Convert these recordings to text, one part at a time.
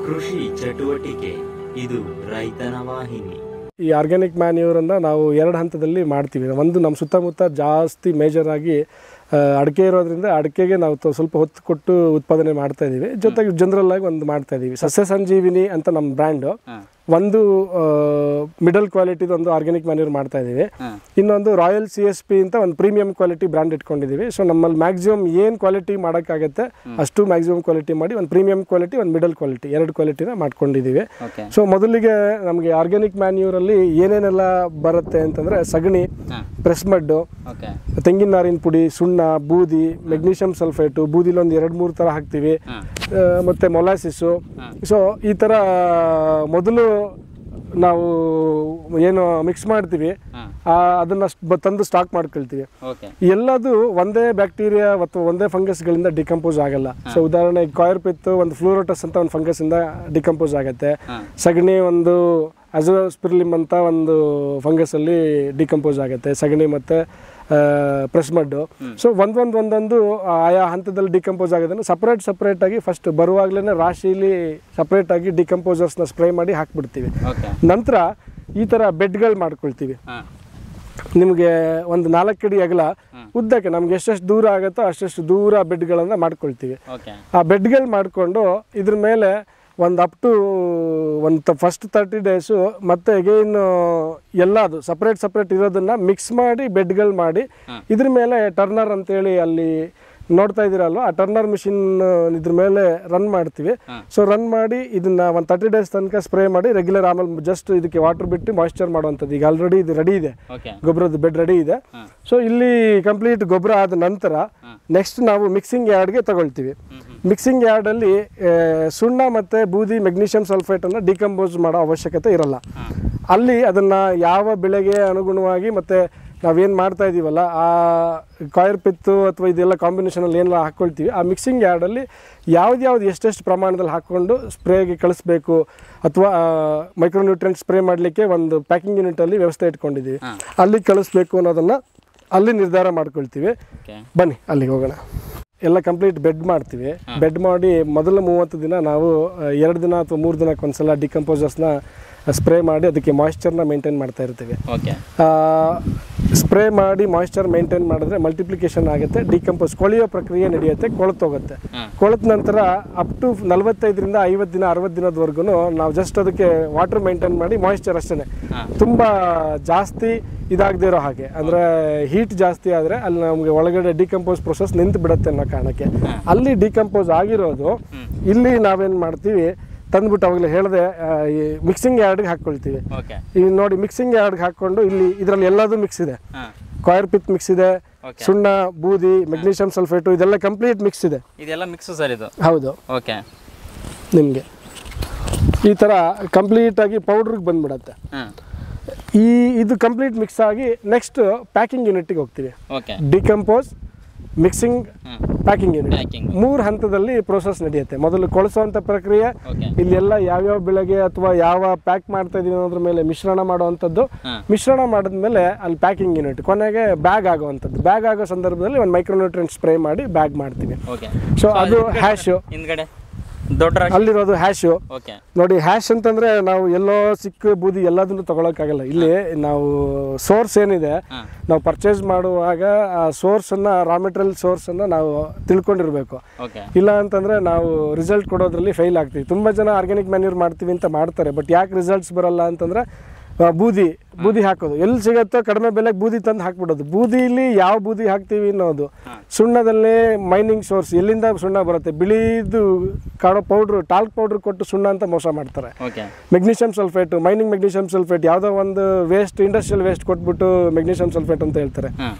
ಕೃಷಿ ಚಟುವಟಿಕೆ ಇದು ರೈತನ ವಾಹಿನಿ. ಈ ಆರ್ಗ್ಯಾನಿಕ್ ಮ್ಯಾನ್ಯೂರನ್ನು ನಾವು 2 ಹಂತದಲ್ಲಿ ಮಾಡ್ತೀವಿ. ಒಂದು ನಮ್ಮ ಸುತ್ತಮುತ್ತ ಜಾಸ್ತಿ ಮೇಜರ್ ಆಗಿ ಅಡಿಕೆ ಇರೋದ್ರಿಂದ ಅಡಿಕೆಗೆ ನಾವು ಸ್ವಲ್ಪ ಹೊತ್ತು ಕೊಟ್ಟು ಉತ್ಪಾದನೆ ಮಾಡ್ತಾ ಇದ್ದೀವಿ. ಜೊತೆಗೆ ಜನರಲ್ ಆಗಿ ಒಂದು ಮಾಡ್ತಾ ಇದ್ದೀವಿ. ಸಸ್ಯ ಸಂಜೀವಿನಿ ಅಂತ ನಮ್ಮ ಬ್ರ್ಯಾಂಡು. ಒಂದು ಮಿಡಲ್ ಕ್ವಾಲಿಟಿದು ಒಂದು ಆರ್ಗ್ಯಾನಿಕ್ ಮ್ಯಾನ್ಯೂರ್ ಮಾಡ್ತಾ ಇದ್ದೀವಿ. ಇನ್ನೊಂದು ರಾಯಲ್ CSP ಅಂತ ಒಂದು ಪ್ರೀಮಿಯಂ ಕ್ವಾಲಿಟಿ ಬ್ರ್ಯಾಂಡ್ ಇಟ್ಕೊಂಡಿದ್ದೀವಿ. ಸೊ ನಮ್ಮಲ್ಲಿ ಮ್ಯಾಕ್ಸಿಮಮ್ ಏನು ಕ್ವಾಲಿಟಿ ಮಾಡೋಕ್ಕಾಗತ್ತೆ ಅಷ್ಟು ಮ್ಯಾಕ್ಸಿಮಮ್ ಕ್ವಾಲಿಟಿ ಮಾಡಿ ಒಂದು ಪ್ರೀಮಿಯಂ ಕ್ವಾಲಿಟಿ ಒಂದು ಮಿಡಲ್ ಕ್ವಾಲಿಟಿ 2 ಕ್ವಾಲಿಟಿನ ಮಾಡ್ಕೊಂಡಿದ್ದೀವಿ. ಸೊ ಮೊದಲಿಗೆ ನಮಗೆ ಆರ್ಗ್ಯಾನಿಕ್ ಮ್ಯಾನ್ಯೂರಲ್ಲಿ ಏನೇನೆಲ್ಲ ಬರುತ್ತೆ ಅಂತಂದರೆ ಸಗಣಿ, ಪ್ರೆಸ್ ಮಡ್ಡು, ತೆಂಗಿನ ನಾರಿನ ಪುಡಿ, ಸುಣ್ಣ, ಬೂದಿ, ಮೆಗ್ನೀಷಿಯಂ ಸಲ್ಫೇಟು, ಬೂದಿಲಿ ಒಂದು 2-3 ಥರ ಹಾಕ್ತೀವಿ, ಮತ್ತು ಮೊಲಾಸಿಸ್ಸು. ಸೊ ಈ ಥರ ಮೊದಲು ನಾವು ಏನು ಮಿಕ್ಸ್ ಮಾಡ್ತೀವಿ ಅದನ್ನು ತಂದು ಸ್ಟಾಕ್ ಮಾಡ್ಕೊಳ್ತೀವಿ. ಎಲ್ಲದು ಒಂದೇ ಬ್ಯಾಕ್ಟೀರಿಯಾ ಅಥವಾ ಒಂದೇ ಫಂಗಸ್ಗಳಿಂದ ಡಿಕಂಪೋಸ್ ಆಗಲ್ಲ. ಸೊ ಉದಾಹರಣೆಗೆ ಕಾಯರ್ಪಿತ್ತು ಒಂದು ಫ್ಲೂರೋಟಸ್ ಅಂತ ಒಂದು ಫಂಗಸ್ಸಿಂದ ಡಿಕಂಪೋಸ್ ಆಗುತ್ತೆ. ಸಗಣಿ ಒಂದು ಅಜೋಸ್ಪಿರ್ಲಿಮ್ ಅಂತ ಒಂದು ಫಂಗಸಲ್ಲಿ ಡಿಕಂಪೋಸ್ ಆಗುತ್ತೆ, ಸಗಣಿ ಮತ್ತು ಪ್ರೆಸ್ ಮಡ್ಡು. ಸೊ ಒಂದೊಂದು ಆಯಾ ಹಂತದಲ್ಲಿ ಡಿಕಂಪೋಸ್ ಆಗೋದನ್ನು ಸಪ್ರೇಟಾಗಿ ಫಸ್ಟ್ ಬರುವಾಗಲೇ ರಾಶಿಲಿ ಸಪ್ರೇಟಾಗಿ ಡಿಕಂಪೋಸರ್ಸ್ನ ಸ್ಪ್ರೇ ಮಾಡಿ ಹಾಕ್ಬಿಡ್ತೀವಿ. ನಂತರ ಈ ಥರ ಬೆಡ್ಗಳು ಮಾಡ್ಕೊಳ್ತೀವಿ. ನಿಮಗೆ ಒಂದು 4 ಅಡಿ ಅಗಲ ಉದ್ದಕ್ಕೆ ನಮ್ಗೆ ಎಷ್ಟೆಷ್ಟು ದೂರ ಆಗುತ್ತೋ ಅಷ್ಟೆಷ್ಟು ದೂರ ಬೆಡ್ಗಳನ್ನು ಮಾಡ್ಕೊಳ್ತೀವಿ. ಆ ಬೆಡ್ಗಳು ಮಾಡಿಕೊಂಡು ಇದ್ರ ಮೇಲೆ ಒಂದು ಅಪ್ ಟು ಒಂದು ಫಸ್ಟ್ 30 ಡೇಸು ಮತ್ತು ಅಗೈನ್ ಎಲ್ಲ ಅದು ಸಪ್ರೇಟ್ ಇರೋದನ್ನು ಮಿಕ್ಸ್ ಮಾಡಿ ಬೆಡ್ಗಳು ಮಾಡಿ ಇದ್ರ ಮೇಲೆ ಟರ್ನರ್ ಅಂತೇಳಿ ಅಲ್ಲಿ ನೋಡ್ತಾ ಇದ್ದೀರಲ್ವ, ಆ ಟರ್ನರ್ ಮಿಷಿನ್ ಇದ್ರ ಮೇಲೆ ರನ್ ಮಾಡ್ತೀವಿ. ಸೊ ರನ್ ಮಾಡಿ ಇದನ್ನ ಒಂದು 30 ಡೇಸ್ ತನಕ ಸ್ಪ್ರೇ ಮಾಡಿ ರೆಗ್ಯುಲರ್ ಆಮೇಲೆ ಜಸ್ಟ್ ಇದಕ್ಕೆ ವಾಟರ್ ಬಿಟ್ಟು ಮಾಯಿಶ್ಚರ್ ಮಾಡುವಂಥದ್ದು. ಈಗ ಆಲ್ರೆಡಿ ಇದು ರೆಡಿ ಇದೆ, ಗೊಬ್ಬರದ ಬೆಡ್ ರೆಡಿ ಇದೆ. ಸೊ ಇಲ್ಲಿ ಕಂಪ್ಲೀಟ್ ಗೊಬ್ಬರ ಆದ ನಂತರ ನೆಕ್ಸ್ಟ್ ನಾವು ಮಿಕ್ಸಿಂಗ್ ಯಾರ್ಡ್ಗೆ ತಗೊಳ್ತೀವಿ. ಮಿಕ್ಸಿಂಗ್ ಯಾರ್ಡಲ್ಲಿ ಸುಣ್ಣ ಮತ್ತು ಬೂದಿ, ಮೆಗ್ನೀಷಿಯಂ ಸಲ್ಫೇಟನ್ನು ಡಿಕಂಪೋಸ್ ಮಾಡೋ ಅವಶ್ಯಕತೆ ಇರಲ್ಲ. ಅಲ್ಲಿ ಅದನ್ನು ಯಾವ ಬೆಳೆಗೆ ಅನುಗುಣವಾಗಿ ಮತ್ತು ನಾವೇನು ಮಾಡ್ತಾ ಇದ್ದೀವಲ್ಲ ಆ ಕಾಯರ್ ಪಿತ್ತು ಅಥವಾ ಇದೆಲ್ಲ ಕಾಂಬಿನೇಷನಲ್ಲಿ ಏನೆಲ್ಲ ಹಾಕ್ಕೊಳ್ತೀವಿ ಆ ಮಿಕ್ಸಿಂಗ್ ಯಾರ್ಡಲ್ಲಿ ಯಾವ್ದು ಎಷ್ಟೆಷ್ಟು ಪ್ರಮಾಣದಲ್ಲಿ ಹಾಕ್ಕೊಂಡು ಸ್ಪ್ರೇಗೆ ಕಳಿಸ್ಬೇಕು ಅಥವಾ ಮೈಕ್ರೋನ್ಯೂಟ್ರಿಯೆಂಟ್ ಸ್ಪ್ರೇ ಮಾಡಲಿಕ್ಕೆ ಒಂದು ಪ್ಯಾಕಿಂಗ್ ಯೂನಿಟಲ್ಲಿ ವ್ಯವಸ್ಥೆ ಇಟ್ಕೊಂಡಿದ್ದೀವಿ. ಅಲ್ಲಿ ಕಳಿಸ್ಬೇಕು ಅನ್ನೋದನ್ನು ಅಲ್ಲಿ ನಿರ್ಧಾರ ಮಾಡ್ಕೊಳ್ತೀವಿ. ಬನ್ನಿ ಅಲ್ಲಿಗೆ ಹೋಗೋಣ. ಎಲ್ಲ ಕಂಪ್ಲೀಟ್ ಬೆಡ್ ಮಾಡ್ತೀವಿ. ಬೆಡ್ ಮಾಡಿ ಮೊದಲ 30 ದಿನ ನಾವು 2 ದಿನ ಅಥವಾ 3 ದಿನಕ್ಕೊಂದ್ಸಲ ಡಿಕಂಪೋಸರ್ಸ್ನ ಸ್ಪ್ರೇ ಮಾಡಿ ಅದಕ್ಕೆ ಮಾಯಿಶ್ಚರ್ನ ಮೇಂಟೈನ್ ಮಾಡ್ತಾ ಇರ್ತೀವಿ. ಸ್ಪ್ರೇ ಮಾಡಿ ಮಾಯಿಶ್ಚರ್ ಮೇಂಟೈನ್ ಮಾಡಿದ್ರೆ ಮಲ್ಟಿಪ್ಲಿಕೇಶನ್ ಆಗುತ್ತೆ, ಡಿಕಂಪೋಸ್ ಕೊಳೆಯೋ ಪ್ರಕ್ರಿಯೆ ನಡೆಯುತ್ತೆ, ಕೊಳೆತೋಗುತ್ತೆ. ಕೊಳೆತ ನಂತರ ಅಪ್ ಟು 45ರಿಂದ 50 ದಿನ 60 ದಿನದವರೆಗೂ ನಾವು ಜಸ್ಟ್ ಅದಕ್ಕೆ ವಾಟರ್ ಮೇಂಟೈನ್ ಮಾಡಿ ಮಾಯಿಶ್ಚರ್ ಅಷ್ಟೇ. ತುಂಬ ಜಾಸ್ತಿ ಇದಾಗದೇ ಇರೋ ಹಾಗೆ, ಅಂದರೆ ಹೀಟ್ ಜಾಸ್ತಿ ಆದರೆ ಅಲ್ಲಿ ನಮಗೆ ಒಳಗಡೆ ಡಿಕಂಪೋಸ್ ಪ್ರೊಸೆಸ್ ನಿಂತು ಬಿಡುತ್ತೆ ಅನ್ನೋ ಕಾರಣಕ್ಕೆ ಅಲ್ಲಿ ಡಿಕಂಪೋಸ್ ಆಗಿರೋದು ಇಲ್ಲಿ ನಾವೇನು ಮಾಡ್ತೀವಿ ತಂದ್ಬಿಟ್ಟು ಅವಾಗಲೇ ಹೇಳಿದೆ ಮಿಕ್ಸಿಂಗ್ ಯಾರ್ಡ್ಗೆ ಹಾಕ್ಕೊಳ್ತೀವಿ. ಈಗ ನೋಡಿ ಮಿಕ್ಸಿಂಗ್ ಯಾರ್ಡ್ಗೆ ಹಾಕ್ಕೊಂಡು ಇಲ್ಲಿ ಇದರಲ್ಲಿ ಎಲ್ಲದೂ ಮಿಕ್ಸ್ ಇದೆ. ಕಾಯರ್ ಪಿತ್ ಮಿಕ್ಸ್ ಇದೆ, ಸುಣ್ಣ, ಬೂದಿ, ಮೆಗ್ನೀಷಿಯಂ ಸಲ್ಫೇಟು ಇದೆಲ್ಲ ಕಂಪ್ಲೀಟ್ ಮಿಕ್ಸ್ ಇದೆ. ಇದೆಲ್ಲ ಮಿಕ್ಸ್ ಸರ್ ಇದು? ಹೌದು. ಓಕೆ. ನಿಮಗೆ ಈ ಥರ ಕಂಪ್ಲೀಟಾಗಿ ಪೌಡ್ರಿಗೆ ಬಂದ್ಬಿಡತ್ತೆ. ಇದು ಕಂಪ್ಲೀಟ್ ಮಿಕ್ಸ್ ಆಗಿ ನೆಕ್ಸ್ಟ್ ಪ್ಯಾಕಿಂಗ್ ಯೂನಿಟ್ಗೆ ಹೋಗ್ತೀವಿ. ಡಿಕಂಪೋಸ್, ಮಿಕ್ಸಿಂಗ್, ಪ್ಯಾಕಿಂಗ್ ಯೂನಿಟ್ 3 ಹಂತದಲ್ಲಿ ಪ್ರೋಸೆಸ್ ನಡೆಯುತ್ತೆ. ಮೊದಲು ಕೊಳಿಸುವಂಥ ಪ್ರಕ್ರಿಯೆ, ಇಲ್ಲೆಲ್ಲ ಯಾವ್ಯಾವ ಬೆಳೆಗೆ ಅಥವಾ ಯಾವ ಪ್ಯಾಕ್ ಮಾಡ್ತಾ ಇದೀವಿ ಅನ್ನೋದ್ರ ಮೇಲೆ ಮಿಶ್ರಣ ಮಾಡುವಂಥದ್ದು. ಮಿಶ್ರಣ ಮಾಡಿದ್ಮೇಲೆ ಅಲ್ಲಿ ಪ್ಯಾಕಿಂಗ್ ಯೂನಿಟ್, ಕೊನೆಗೆ ಬ್ಯಾಗ್ ಆಗುವಂಥದ್ದು. ಬ್ಯಾಗ್ ಆಗೋ ಸಂದರ್ಭದಲ್ಲಿ ಒಂದು ಮೈಕ್ರೋನ್ಯೂಟ್ರಿಯೆಂಟ್ ಸ್ಪ್ರೇ ಮಾಡಿ ಬ್ಯಾಗ್ ಮಾಡ್ತೀವಿ. ಸೊ ಅದು ಹ್ಯಾಶು ಅಲ್ಲಿರೋದು ಹ್ಯಾಶು. ನೋಡಿ ಹ್ಯಾಶ್ ಅಂತಂದ್ರೆ ನಾವು ಎಲ್ಲೋ ಸಿಕ್ಕ ಬೂದಿ ಎಲ್ಲದನ್ನು ತಗೊಳಕ್ಕಾಗಲ್ಲ. ಇಲ್ಲಿ ನಾವು ಸೋರ್ಸ್ ಏನಿದೆ ನಾವು ಪರ್ಚೇಸ್ ಮಾಡುವಾಗ ಆ ಸೋರ್ಸನ್ನು, ರಾ ಮೆಟೀರಿಯಲ್ ಸೋರ್ಸನ್ನು ನಾವು ತಿಳ್ಕೊಂಡಿರ್ಬೇಕು. ಇಲ್ಲ ಅಂತಂದ್ರೆ ನಾವು ರಿಸಲ್ಟ್ ಕೊಡೋದ್ರಲ್ಲಿ ಫೇಲ್ ಆಗ್ತೀವಿ. ತುಂಬ ಜನ ಆರ್ಗ್ಯಾನಿಕ್ ಮ್ಯಾನ್ಯೂರ್ ಮಾಡ್ತೀವಿ ಅಂತ ಮಾಡ್ತಾರೆ, ಬಟ್ ಯಾಕೆ ರಿಸಲ್ಟ್ಸ್ ಬರಲ್ಲ ಅಂತಂದ್ರೆ ಬೂದಿ ಹಾಕೋದು ಎಲ್ಲಿ ಸಿಗುತ್ತೋ ಕಡಿಮೆ ಬೆಲೆಗೆ ಬೂದಿ ತಂದು ಹಾಕ್ಬಿಡೋದು. ಬೂದಿಲಿ ಯಾವ ಬೂದಿ ಹಾಕ್ತೀವಿ ಅನ್ನೋದು, ಸುಣ್ಣದಲ್ಲೇ ಮೈನಿಂಗ್ ಸೋರ್ಸ್ ಎಲ್ಲಿಂದ ಸುಣ್ಣ ಬರುತ್ತೆ, ಬಿಳಿದು ಕಾಡೋ ಪೌಡ್ರು, ಟಾಲ್ಕ್ ಪೌಡ್ರ್ ಕೊಟ್ಟು ಸುಣ್ಣ ಅಂತ ಮೋಸ ಮಾಡ್ತಾರೆ. Magnesium sulphate, mining magnesium sulphate, ಯಾವುದೋ ಒಂದು ವೇಸ್ಟ್, ಇಂಡಸ್ಟ್ರಿಯಲ್ ವೇಸ್ಟ್ ಕೊಟ್ಬಿಟ್ಟು ಮೆಗ್ನೀಷಿಯಂ ಸಲ್ಫೇಟ್ ಅಂತ ಹೇಳ್ತಾರೆ.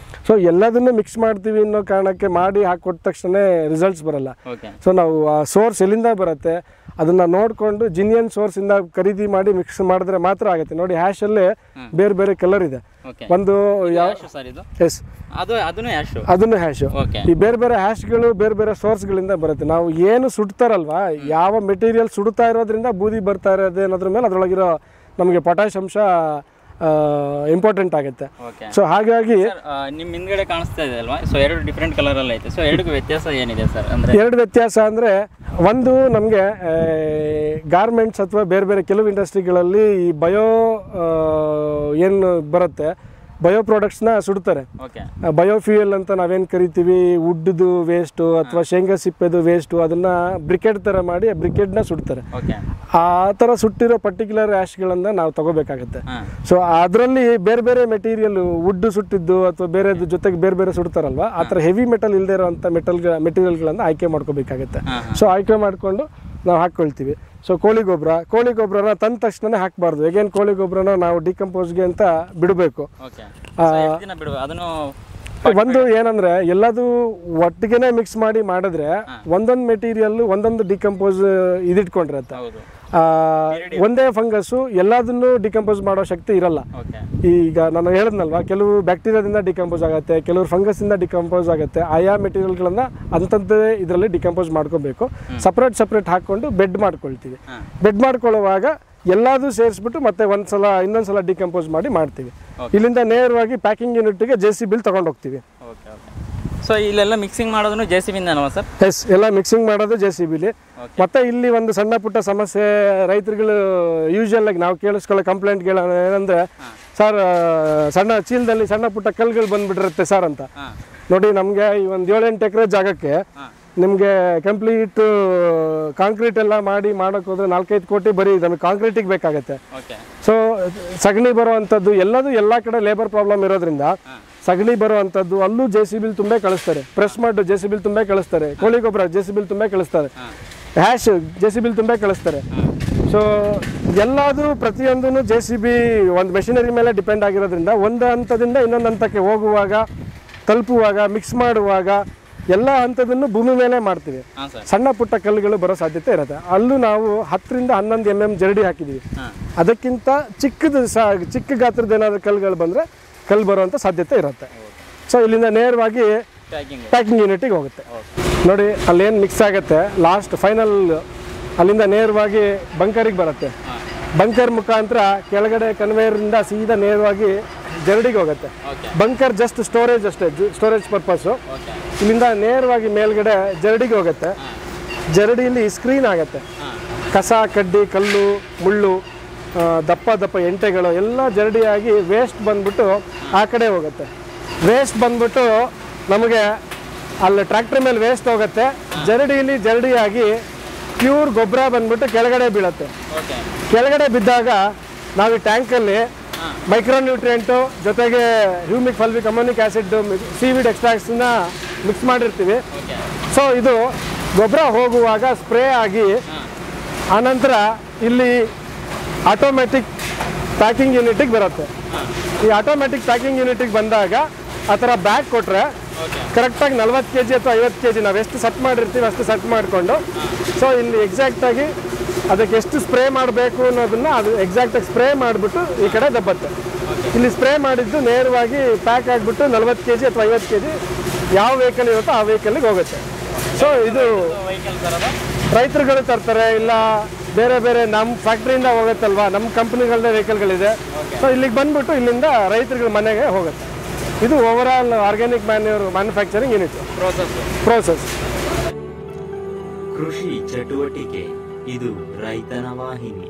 ಸೊ ಎಲ್ಲದನ್ನು ಮಿಕ್ಸ್ ಮಾಡ್ತೀವಿ ಅನ್ನೋ ಕಾರಣಕ್ಕೆ ಮಾಡಿ ಹಾಕೊಟ್ಟ ತಕ್ಷಣ ರಿಸಲ್ಟ್ಸ್ ಬರಲ್ಲ. ಸೊ ನಾವು ಆ ಸೋರ್ಸ್ ಎಲ್ಲಿಂದ ಬರುತ್ತೆ ಅದನ್ನ ನೋಡಿಕೊಂಡು ಜಿನಿಯನ್ ಸೋರ್ಸಿಂದ ಖರೀದಿ ಮಾಡಿ ಮಿಕ್ಸ್ ಮಾಡಿದ್ರೆ ಮಾತ್ರ ಆಗುತ್ತೆ. ನೋಡಿ ಹ್ಯಾಶಲ್ಲೇ ಬೇರೆ ಕಲರ್ ಇದೆ. ಒಂದು ಅದನ್ನು ಹ್ಯಾಶು. ಈ ಬೇರೆ ಹ್ಯಾಶ್ಗಳು ಬೇರೆ ಸೋರ್ಸ್ಗಳಿಂದ ಬರುತ್ತೆ. ನಾವು ಏನು ಸುಡ್ತಾರಲ್ವಾ, ಯಾವ ಮೆಟೀರಿಯಲ್ ಸುಡ್ತಾ ಇರೋದ್ರಿಂದ ಬೂದಿ ಬರ್ತಾ ಇರೋದು ಅನ್ನೋದ್ರ ಮೇಲೆ ಅದರೊಳಗಿರೋ ನಮಗೆ ಪೊಟ್ಯಾಷ್ ಅಂಶ ಇಂಪಾರ್ಟೆಂಟ್ ಆಗುತ್ತೆ. ಓಕೆ ಸೊ ಹಾಗಾಗಿ ನಿಮ್ಮ ಹಿಂದ್ಗಡೆ ಕಾಣಿಸ್ತಾ ಇದೆ ಅಲ್ವಾ, ಸೊ ಎರಡು ಡಿಫ್ರೆಂಟ್ ಕಲರಲ್ಲಿ ಐತೆ. ಸೊ ಎರಡಕ್ಕೂ ವ್ಯತ್ಯಾಸ ಏನಿದೆ ಸರ್? ಅಂದರೆ ಎರಡು ವ್ಯತ್ಯಾಸ ಅಂದರೆ, ಒಂದು ನಮಗೆ ಗಾರ್ಮೆಂಟ್ಸ್ ಅಥವಾ ಬೇರೆ ಬೇರೆ ಕೆಲವು ಇಂಡಸ್ಟ್ರಿಗಳಲ್ಲಿ ಈ ಬಯೋ ಏನು ಬರುತ್ತೆ, ಬಯೋ ಪ್ರಾಡಕ್ಟ್ಸ್ನ ಸುಡ್ತಾರೆ. ಓಕೆ ಬಯೋಫ್ಯೂಯಲ್ ಅಂತ ನಾವೇನು ಕರಿತೀವಿ, ವುಡ್ದು ವೇಸ್ಟು ಅಥವಾ ಶೇಂಗಾ ಸಿಪ್ಪೆದು ವೇಸ್ಟು, ಅದನ್ನು ಬ್ರಿಕೆಟ್ ಥರ ಮಾಡಿ ಆ ಬ್ರಿಕೆಟ್ನ ಸುಡ್ತಾರೆ. ಓಕೆ ಆ ಥರ ಸುಟ್ಟಿರೋ ಪರ್ಟಿಕ್ಯುಲರ್ ಆ್ಯಶ್ಗಳನ್ನು ನಾವು ತಗೋಬೇಕಾಗುತ್ತೆ. ಸೊ ಅದರಲ್ಲಿ ಬೇರೆ ಬೇರೆ ಮೆಟೀರಿಯಲ್, ವುಡ್ ಸುಟ್ಟಿದ್ದು ಅಥವಾ ಬೇರೆದು ಜೊತೆಗೆ ಬೇರೆ ಬೇರೆ ಸುಡ್ತಾರಲ್ವ, ಆ ಥರ ಹೆವಿ ಮೆಟಲ್ ಇಲ್ಲದೆ ಇರೋವಂಥ ಮೆಟೀರಿಯಲ್ಗಳನ್ನು ಆಯ್ಕೆ ಮಾಡ್ಕೋಬೇಕಾಗುತ್ತೆ. ಸೊ ಆಯ್ಕೆ ಮಾಡಿಕೊಂಡು ನಾವು ಹಾಕ್ಕೊಳ್ತೀವಿ. ಸೊ ಕೋಳಿ ಗೊಬ್ಬರನ ತಂದ ತಕ್ಷಣ ಹಾಕಬಾರ್ದು. ಹೇಗೇನು ಕೋಳಿ ಗೊಬ್ಬರನ ನಾವು ಡಿಕಂಪೋಸ್ಗೆ ಅಂತ ಬಿಡಬೇಕು. ಒಂದು ಏನಂದ್ರೆ ಎಲ್ಲದು ಒಟ್ಟಿಗೆನೆ ಮಿಕ್ಸ್ ಮಾಡಿ ಮಾಡಿದ್ರೆ ಒಂದೊಂದು ಮೆಟೀರಿಯಲ್ ಒಂದೊಂದು ಡಿಕಂಪೋಸ್ ಇದಿಟ್ಕೊಂಡಿರತ್ತೆ. ಒಂದೇ ಫಂಗಸ್ಸು ಎಲ್ಲದನ್ನು ಡಿಕಂಪೋಸ್ ಮಾಡೋ ಶಕ್ತಿ ಇರಲ್ಲ. ಈಗ ನಾನು ಹೇಳಿದ್ನಲ್ವಾ, ಕೆಲವು ಬ್ಯಾಕ್ಟೀರಿಯಾದಿಂದ ಡಿಕಂಪೋಸ್ ಆಗುತ್ತೆ, ಕೆಲವರು ಫಂಗಸ್ ಇಂದ ಡಿಕಂಪೋಸ್ ಆಗುತ್ತೆ. ಆಯಾ ಮೆಟೀರಿಯಲ್ಗಳನ್ನ ಅಂತಂದೇ ಇದರಲ್ಲಿ ಡಿಕಂಪೋಸ್ ಮಾಡ್ಕೋಬೇಕು. ಸಪ್ರೇಟ್ ಹಾಕೊಂಡು ಬೆಡ್ ಮಾಡ್ಕೊಳ್ತೀವಿ. ಬೆಡ್ ಮಾಡ್ಕೊಳ್ಳುವಾಗ ಎಲ್ಲದೂ ಸೇರಿಸ್ಬಿಟ್ಟು ಮತ್ತೆ ಇನ್ನೊಂದ್ಸಲ ಡಿಕಂಪೋಸ್ ಮಾಡ್ತೀವಿ. ಇಲ್ಲಿಂದ ನೇರವಾಗಿ ಪ್ಯಾಕಿಂಗ್ ಯೂನಿಟ್ಗೆ JCB ತಗೊಂಡು ಹೋಗ್ತೀವಿ. ಸೊ ಇಲ್ಲೆಲ್ಲ ಮಿಕ್ಸಿಂಗ್ ಮಾಡೋದು JCB ಅಲ್ವಾ ಸರ್? ಎಸ್, ಎಲ್ಲ ಮಿಕ್ಸಿಂಗ್ ಮಾಡೋದು JCB. ಮತ್ತೆ ಇಲ್ಲಿ ಒಂದು ಸಣ್ಣ ಪುಟ್ಟ ಸಮಸ್ಯೆ ರೈತರುಗಳು ಯೂಶುವಲ್ ಆಗಿ ನಾವು ಕೇಳಿಸ್ಕೊಳ್ಳೋ ಕಂಪ್ಲೇಂಟ್ಗಳು ಏನಂದ್ರೆ, ಸರ್ ಸಣ್ಣ ಚೀಲದಲ್ಲಿ ಸಣ್ಣ ಪುಟ್ಟ ಕಲ್ಗಳು ಬಂದ್ಬಿಟ್ಟಿರುತ್ತೆ ಸರ್ ಅಂತ. ನೋಡಿ, ನಮಗೆ ಈ ಒಂದು 7-8 ಎಕರೆ ಜಾಗಕ್ಕೆ ನಿಮಗೆ ಕಂಪ್ಲೀಟ್ ಕಾಂಕ್ರೀಟ್ ಎಲ್ಲ ಮಾಡೋಕೆ ಹೋದ್ರೆ 4-5 ಕೋಟಿ ಬರೀ ನಮಗೆ ಕಾಂಕ್ರೀಟಿಗೆ ಬೇಕಾಗತ್ತೆ. ಸೊ ಸಗಣಿ ಬರುವಂಥದ್ದು ಎಲ್ಲ ಕಡೆ ಲೇಬರ್ ಪ್ರಾಬ್ಲಮ್ ಇರೋದ್ರಿಂದ ಸಗಣಿ ಬರುವಂಥದ್ದು ಅಲ್ಲೂ JCB ತುಂಬಾ ಕಳಿಸ್ತಾರೆ. ಪ್ರೆಸ್ ಮಾಡಿ JCB ತುಂಬಾ ಕಳಿಸ್ತಾರೆ. ಕೋಳಿ ಗೊಬ್ಬರ JCB ತುಂಬಾ ಕಳಿಸ್ತಾರೆ. ಹ್ಯಾಶ್ JCB ತುಂಬಾ ಕಳಿಸ್ತಾರೆ. ಸೊ ಎಲ್ಲದೂ ಪ್ರತಿಯೊಂದೂ JCB ಒಂದು ಮೆಷಿನರಿ ಮೇಲೆ ಡಿಪೆಂಡ್ ಆಗಿರೋದ್ರಿಂದ ಒಂದು ಹಂತದಿಂದ ಇನ್ನೊಂದು ಹಂತಕ್ಕೆ ಹೋಗುವಾಗ, ತಲುಪುವಾಗ, ಮಿಕ್ಸ್ ಮಾಡುವಾಗ ಎಲ್ಲ ಹಂತದನ್ನು ಭೂಮಿ ಮೇಲೆ ಮಾಡ್ತೀವಿ. ಸಣ್ಣ ಪುಟ್ಟ ಕಲ್ಲುಗಳು ಬರೋ ಸಾಧ್ಯತೆ ಇರುತ್ತೆ. ಅಲ್ಲೂ ನಾವು 10ರಿಂದ 11 mm ಜರಡಿ ಹಾಕಿದ್ದೀವಿ. ಅದಕ್ಕಿಂತ ಚಿಕ್ಕ ಗಾತ್ರದ ಏನಾದರೂ ಕಲ್ಲುಗಳು ಬಂದರೆ ಕಲ್ಲು ಬರುವಂಥ ಸಾಧ್ಯತೆ ಇರುತ್ತೆ. ಸೊ ಇಲ್ಲಿಂದ ನೇರವಾಗಿ ಪ್ಯಾಕಿಂಗ್ ಯೂನಿಟಿಗೆ ಹೋಗುತ್ತೆ. ನೋಡಿ, ಅಲ್ಲೇನು ಮಿಕ್ಸ್ ಆಗುತ್ತೆ, ಲಾಸ್ಟ್ ಫೈನಲ್ ಅಲ್ಲಿಂದ ನೇರವಾಗಿ ಬಂಕರಿಗೆ ಬರುತ್ತೆ. ಬಂಕರ್ ಮುಖಾಂತರ ಕೆಳಗಡೆ ಕನ್ವೇಯರಿಂದ ಸೀದಾ ನೇರವಾಗಿ ಜರಡಿಗೆ ಹೋಗುತ್ತೆ. ಬಂಕರ್ ಜಸ್ಟ್ ಸ್ಟೋರೇಜ್ ಅಷ್ಟೇ, ಸ್ಟೋರೇಜ್ ಪರ್ಪಸ್ಸು. ಇಲ್ಲಿಂದ ನೇರವಾಗಿ ಮೇಲ್ಗಡೆ ಜರಡಿಗೆ ಹೋಗುತ್ತೆ. ಜರಡಿಯಲ್ಲಿ ಸ್ಕ್ರೀನ್ ಆಗುತ್ತೆ. ಕಸ, ಕಡ್ಡಿ, ಕಲ್ಲು, ಮುಳ್ಳು, ದಪ್ಪ ಎಂಟೆಗಳು ಎಲ್ಲ ಜರಡಿಯಾಗಿ ವೇಸ್ಟ್ ಬಂದ್ಬಿಟ್ಟು ಆ ಕಡೆ ಹೋಗುತ್ತೆ. ವೇಸ್ಟ್ ಬಂದ್ಬಿಟ್ಟು ನಮಗೆ ಅಲ್ಲಿ ಟ್ರ್ಯಾಕ್ಟರ್ ಮೇಲೆ ವೇಸ್ಟ್ ಹೋಗುತ್ತೆ. ಜರಡಿಯಾಗಿ ಪ್ಯೂರ್ ಗೊಬ್ಬರ ಬಂದ್ಬಿಟ್ಟು ಕೆಳಗಡೆ ಬೀಳುತ್ತೆ. ಕೆಳಗಡೆ ಬಿದ್ದಾಗ ನಾವು ಈ ಟ್ಯಾಂಕಲ್ಲಿ ಮೈಕ್ರೋನ್ಯೂಟ್ರಿಯೆಂಟು ಜೊತೆಗೆ ಹ್ಯೂಮಿಕ್ ಫಲ್ವಿಕ್ ಅಮೋನಿಕ್ ಆ್ಯಸಿಡ್, ಸೀವಿಡ್ ಎಕ್ಸ್ಟ್ರಾಕ್ಟ್ಸ್ನ ಮಿಕ್ಸ್ ಮಾಡಿರ್ತೀವಿ. ಸೊ ಇದು ಗೊಬ್ಬರ ಹೋಗುವಾಗ ಸ್ಪ್ರೇ ಆಗಿ ಆನಂತರ ಇಲ್ಲಿ ಆಟೋಮ್ಯಾಟಿಕ್ ಪ್ಯಾಕಿಂಗ್ ಯೂನಿಟಿಗೆ ಬರುತ್ತೆ. ಈ ಆಟೋಮ್ಯಾಟಿಕ್ ಪ್ಯಾಕಿಂಗ್ ಯೂನಿಟಿಗೆ ಬಂದಾಗ ಆ ಥರ ಬ್ಯಾಗ್ ಕೊಟ್ಟರೆ ಕರೆಕ್ಟಾಗಿ 40 kg ಅಥವಾ 50 kg ನಾವು ಎಷ್ಟು ಸೆಟ್ ಮಾಡಿರ್ತೀವಿ ಅಷ್ಟು ಸೆಟ್ ಮಾಡಿಕೊಂಡು, ಸೊ ಇಲ್ಲಿ ಎಕ್ಸಾಕ್ಟಾಗಿ ಅದಕ್ಕೆ ಎಷ್ಟು ಸ್ಪ್ರೇ ಮಾಡಬೇಕು ಅನ್ನೋದನ್ನು ಅದು ಎಕ್ಸಾಕ್ಟಾಗಿ ಸ್ಪ್ರೇ ಮಾಡಿಬಿಟ್ಟು ಈ ಕಡೆ ದಬ್ಬತ್ತೆ. ಇಲ್ಲಿ ಸ್ಪ್ರೇ ಮಾಡಿದ್ದು ನೇರವಾಗಿ ಪ್ಯಾಕ್ ಆಗಿಬಿಟ್ಟು 40 kg ಅಥವಾ 50 kg ಯಾವ ವೆಹಿಕಲ್ ಇರುತ್ತೋ ಆ ವೆಹಿಕಲ್ಗೆ ಹೋಗುತ್ತೆ. ಸೊ ಇದು ರೈತರುಗಳು ತರ್ತಾರೆ, ಇಲ್ಲ ಬೇರೆ ನಮ್ಮ ಫ್ಯಾಕ್ಟ್ರಿಯಿಂದ ಹೋಗುತ್ತಲ್ವಾ, ನಮ್ಮ ಕಂಪ್ನಿಗಳದ್ದೇ ವೆಹಿಕಲ್ಗಳಿದೆ. ಸೊ ಇಲ್ಲಿಗೆ ಬಂದ್ಬಿಟ್ಟು ಇಲ್ಲಿಂದ ರೈತರುಗಳ ಮನೆಗೆ ಹೋಗುತ್ತೆ. ಇದು overall organic manufacturing unit process. ಕೃಷಿ ಚಟುವಟಿಕೆ ಇದು ರೈತನ ವಾಹಿನಿ.